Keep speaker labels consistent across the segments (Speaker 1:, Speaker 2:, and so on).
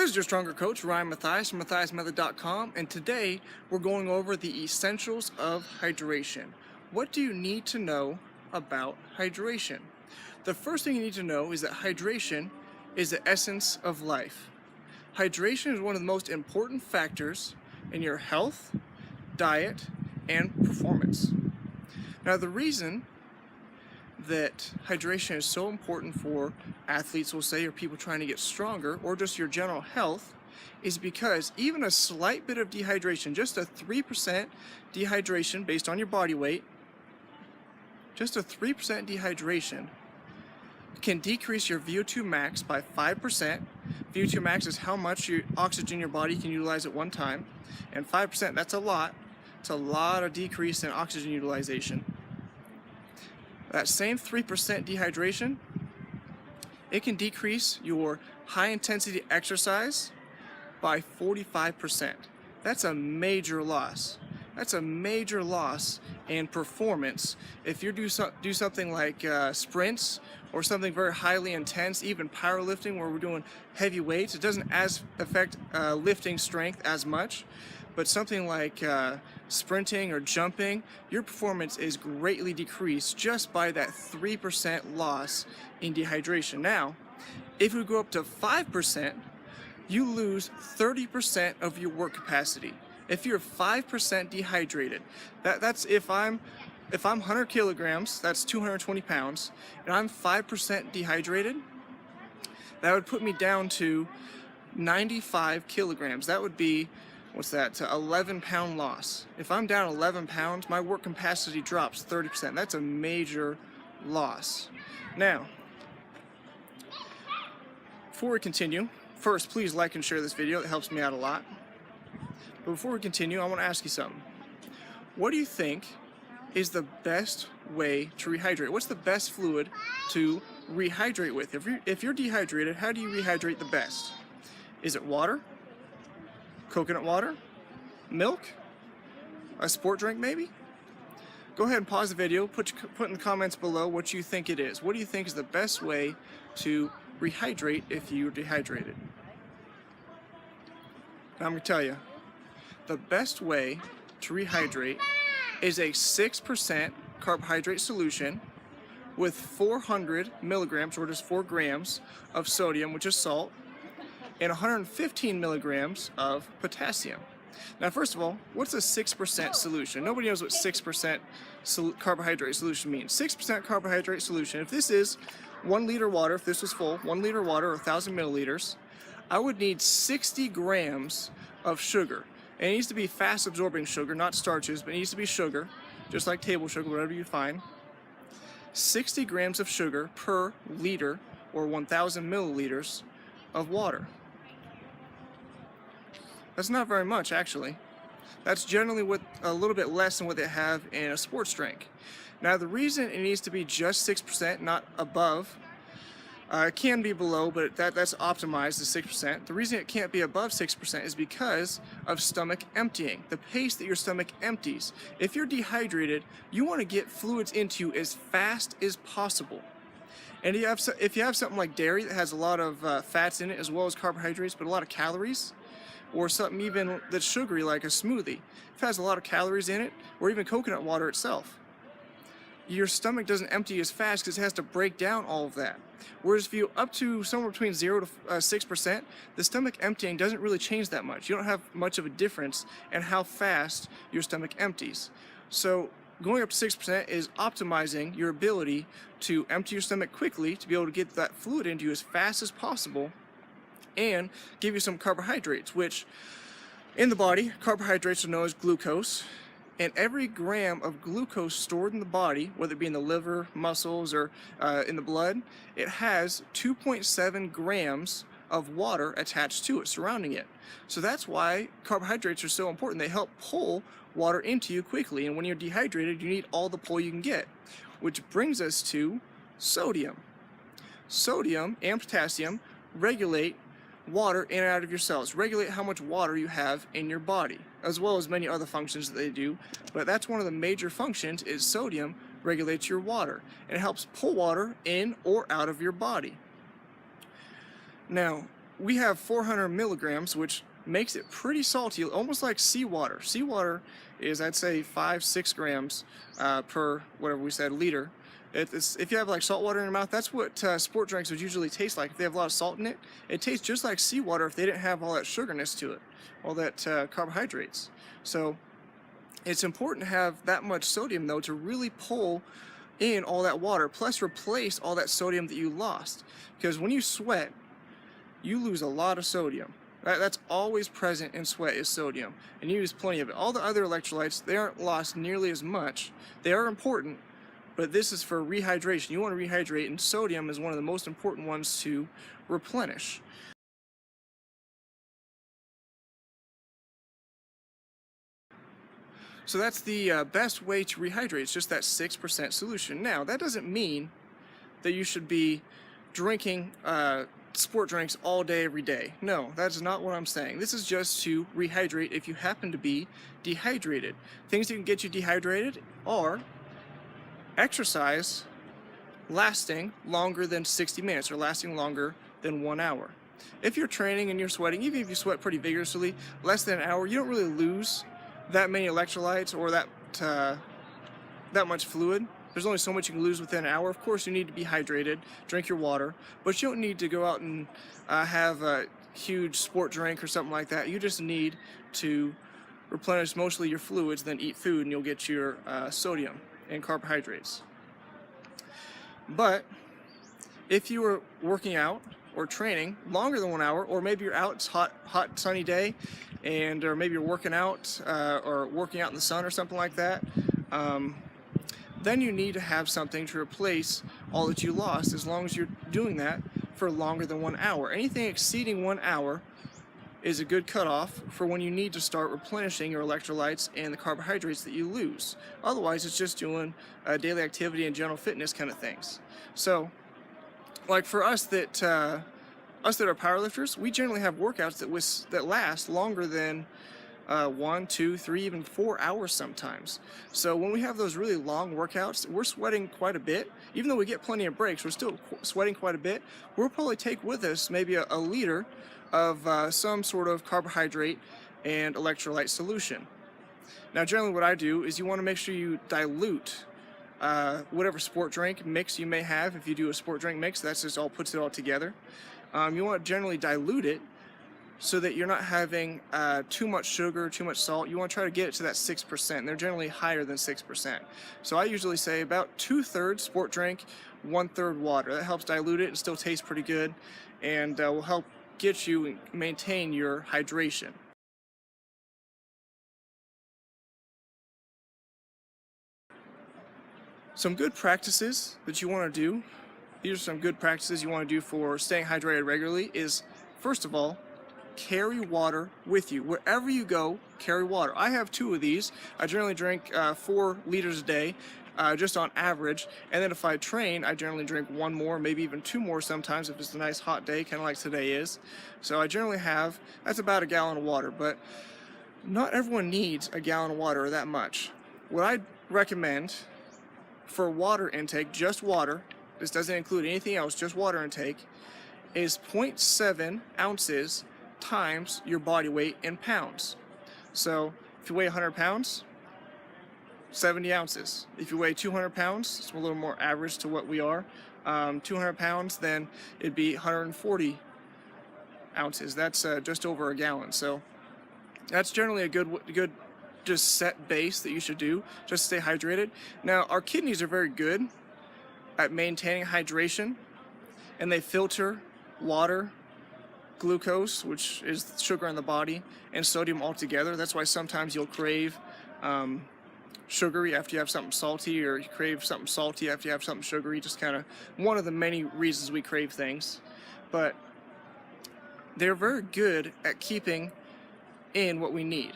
Speaker 1: This is your Stronger Coach, Ryan Mathias from MathiasMethod.com, and today we're going over the essentials of hydration. What do you need to know about hydration? The first thing you need to know is that hydration is the essence of life. Hydration is one of the most important factors in your health, diet, and performance. Now, the reason that hydration is so important for athletes, we'll say, or people trying to get stronger, or just your general health, is because even a slight bit of dehydration, just a 3% dehydration based on your body weight, just a 3% dehydration can decrease your VO2 max by 5%. VO2 max is how much oxygen your body can utilize at one time, and 5%, that's a lot. It's a lot of decrease in oxygen utilization. That same 3% dehydration, it can decrease your high intensity exercise by 45%. That's a major loss. That's a major loss in performance. If you do something like sprints or something very highly intense, even powerlifting where we're doing heavy weights, it doesn't affect lifting strength as much. But something like sprinting or jumping, your performance is greatly decreased just by that 3% loss in dehydration. Now, if we go up to 5%, you lose 30% of your work capacity. If you're 5% dehydrated, that's if I'm 100 kilograms, that's 220 pounds, and I'm 5% dehydrated, that would put me down to 95 kilograms. That would be, what's that, 11-pound loss. If I'm down 11 pounds, my work capacity drops 30%. That's a major loss. Now, before we continue, first, please like and share this video. It helps me out a lot. But before we continue, I want to ask you something. What do you think is the best way to rehydrate? What's the best fluid to rehydrate with? If you're dehydrated, how do you rehydrate the best? Is it water? Coconut water? Milk? A sport drink maybe? Go ahead and pause the video, put in the comments below what you think it is. What do you think is the best way to rehydrate if you're dehydrated? Now I'm going to tell you, the best way to rehydrate is a 6% carbohydrate solution with 400 milligrams, or just 4 grams of sodium, which is salt, and 115 milligrams of potassium. Now, first of all, what's a 6% solution? Nobody knows what 6% carbohydrate solution means. 6% carbohydrate solution, if this is 1 liter water, if this was full, 1 liter water or 1,000 milliliters, I would need 60 grams of sugar. And it needs to be fast absorbing sugar, not starches, but it needs to be sugar, just like table sugar, whatever you find. 60 grams of sugar per liter or 1,000 milliliters of water. That's not very much, actually. That's generally a little bit less than what they have in a sports drink. Now, the reason it needs to be just 6%, not above, it can be below, but that's optimized to 6%. The reason it can't be above 6% is because of stomach emptying, the pace that your stomach empties. If you're dehydrated, you want to get fluids into you as fast as possible. And if you have something like dairy that has a lot of fats in it, as well as carbohydrates, but a lot of calories, or something even that's sugary like a smoothie, if it has a lot of calories in it, or even coconut water itself, your stomach doesn't empty as fast because it has to break down all of that. Whereas if you up to somewhere between 0 to 6%, the stomach emptying doesn't really change that much. You don't have much of a difference in how fast your stomach empties. So going up to 6% is optimizing your ability to empty your stomach quickly to be able to get that fluid into you as fast as possible and give you some carbohydrates, which in the body, carbohydrates are known as glucose. And every gram of glucose stored in the body, whether it be in the liver, muscles, or in the blood, it has 2.7 grams of water attached to it, surrounding it. So that's why carbohydrates are so important. They help pull water into you quickly. And when you're dehydrated, you need all the pull you can get. Which brings us to sodium. Sodium and potassium regulate water in and out of your cells, regulate how much water you have in your body, as well as many other functions that they do. But that's one of the major functions, is sodium regulates your water, and it helps pull water in or out of your body. Now, we have 400 milligrams, which makes it pretty salty, almost like seawater. Seawater is, I'd say, 5-6 grams per whatever we said liter. If you have like salt water in your mouth, that's what sport drinks would usually taste like. If they have a lot of salt in it, it tastes just like seawater if they didn't have all that sugarness to it, all that carbohydrates. So it's important to have that much sodium though to really pull in all that water, plus replace all that sodium that you lost. Because when you sweat, you lose a lot of sodium. That's always present in sweat is sodium, and you use plenty of it. All the other electrolytes, they aren't lost nearly as much. They are important, but this is for rehydration. You want to rehydrate, and sodium is one of the most important ones to replenish. So that's the best way to rehydrate. It's just that 6% solution. Now, that doesn't mean that you should be drinking sport drinks all day, every day. No, that's not what I'm saying. This is just to rehydrate if you happen to be dehydrated. Things that can get you dehydrated are exercise lasting longer than 60 minutes or lasting longer than 1 hour. If you're training and you're sweating, even if you sweat pretty vigorously, less than an hour, you don't really lose that many electrolytes or that much fluid. There's only so much you can lose within an hour. Of course, you need to be hydrated, drink your water, but you don't need to go out and have a huge sport drink or something like that. You just need to replenish mostly your fluids, then eat food, and you'll get your sodium and carbohydrates. But if you are working out or training longer than 1 hour, or maybe you're out, it's hot sunny day, or maybe you're working out or working out in the sun or something like that, then you need to have something to replace all that you lost, as long as you're doing that for longer than 1 hour. Anything exceeding 1 hour is a good cutoff for when you need to start replenishing your electrolytes and the carbohydrates that you lose. Otherwise, it's just doing daily activity and general fitness kind of things. So, like for us that are powerlifters, we generally have workouts that last longer than 1, 2, 3, even 4 hours sometimes. So when we have those really long workouts, we're sweating quite a bit. Even though we get plenty of breaks, we're still sweating quite a bit. We'll probably take with us maybe a liter of some sort of carbohydrate and electrolyte solution. Now generally what I do is you want to make sure you dilute whatever sport drink mix you may have. If you do a sport drink mix, that's just puts it all together. You want to generally dilute it so that you're not having too much sugar, too much salt. You want to try to get it to that 6%. They're generally higher than 6%. So I usually say about 2/3 sport drink, 1/3 water. That helps dilute it and still tastes pretty good, and will help get you maintain your hydration. Some good practices that you want to do, these are some good practices you want to do for staying hydrated regularly, is first of all, carry water with you. Wherever you go, carry water. I have 2 of these. I generally drink 4 liters a day, just on average. And then if I train, I generally drink 1 more, maybe even 2 more sometimes if it's a nice hot day, kind of like today is. So I generally have, that's about 1 gallon of water, but not everyone needs 1 gallon of water or that much. What I recommend for water intake, just water, this doesn't include anything else, just water intake, is 0.7 ounces times your body weight in pounds. So if you weigh 100 pounds, 70 ounces. If you weigh 200 pounds, it's a little more average to what we are, 200 pounds, then it'd be 140 ounces. That's just over 1 gallon. So that's generally a good just set base that you should do just to stay hydrated. Now, our kidneys are very good at maintaining hydration, and they filter water, glucose, which is sugar in the body, and sodium all together. That's why sometimes you'll crave sugary after you have something salty, or you crave something salty after you have something sugary. Just kind of one of the many reasons we crave things. But they're very good at keeping in what we need.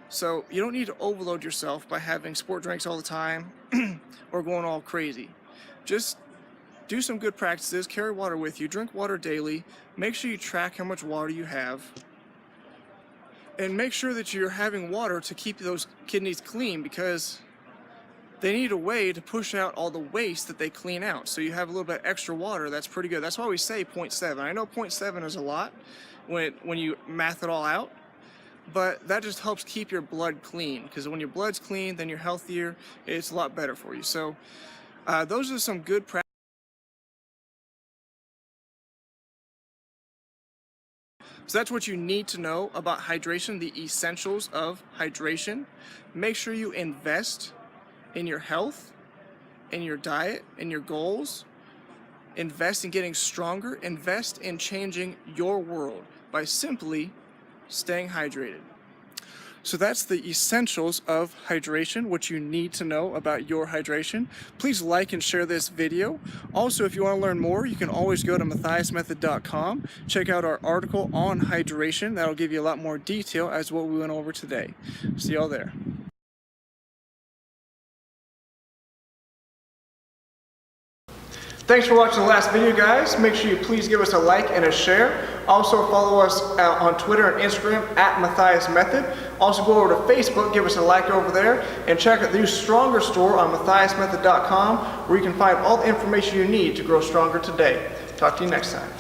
Speaker 1: So you don't need to overload yourself by having sport drinks all the time or going all crazy. Just do some good practices, carry water with you, drink water daily, make sure you track how much water you have, and make sure that you're having water to keep those kidneys clean, because they need a way to push out all the waste that they clean out. So you have a little bit extra water. That's pretty good. That's why we say 0.7. I know 0.7 is a lot when you math it all out, but that just helps keep your blood clean, because when your blood's clean, then you're healthier. It's a lot better for you. So those are some good practices. So that's what you need to know about hydration, the essentials of hydration. Make sure you invest in your health, in your diet, in your goals. Invest in getting stronger. Invest in changing your world by simply staying hydrated. So that's the essentials of hydration, what you need to know about your hydration. Please like and share this video. Also, if you want to learn more, you can always go to MatthiasMethod.com. Check out our article on hydration. That'll give you a lot more detail as what we went over today. See y'all there. Thanks for watching the last video, guys. Make sure you please give us a like and a share. Also follow us on Twitter and Instagram at Matthias Method. Also go over to Facebook, give us a like over there, and check out the new Stronger store on MatthiasMethod.com, where you can find all the information you need to grow stronger today. Talk to you next time.